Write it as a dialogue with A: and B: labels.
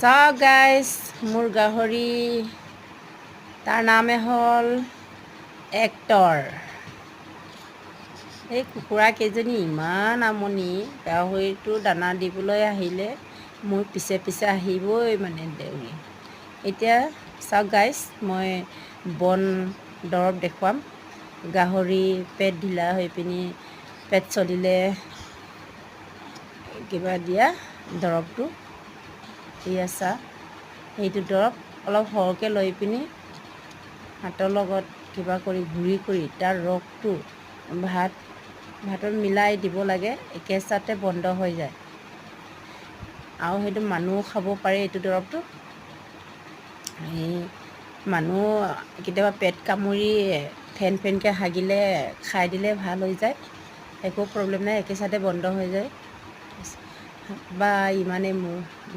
A: চাওক গাইজ, মোৰ গাহৰি তাৰ নামে হ'ল এক্টৰ। এই কুকুৰা কেইজনী ইমান আমনি, গাহৰিটো দানা দিবলৈ আহিলে মোৰ পিছে পিছে আহিবই মানে দেউৰি। এতিয়া চাওক গাইজ, মই বন দৰৱ দেখুৱাম। গাহৰি পেট ঢিলা হৈ পিনি পেট চলিলে কিবা দিয়া দৰৱটো চা, সেইটো দৰৱ অলপ সৰহকৈ লৈ পিনি ভাতৰ লগত কিবা কৰি গুড়ি কৰি তাৰ ৰসটো ভাতত মিলাই দিব লাগে, একেচাতে বন্ধ হৈ যায়। আৰু সেইটো মানুহ খাব পাৰে এইটো দৰৱটো। এই মানুহ কেতিয়াবা পেট কামুৰি ফেন ফেনকৈ হাগিলে খাই দিলে ভাল হৈ যায়, একো প্ৰব্লেম নাই, একেচাতে বন্ধ হৈ যায়। বা ইমানেই মোৰ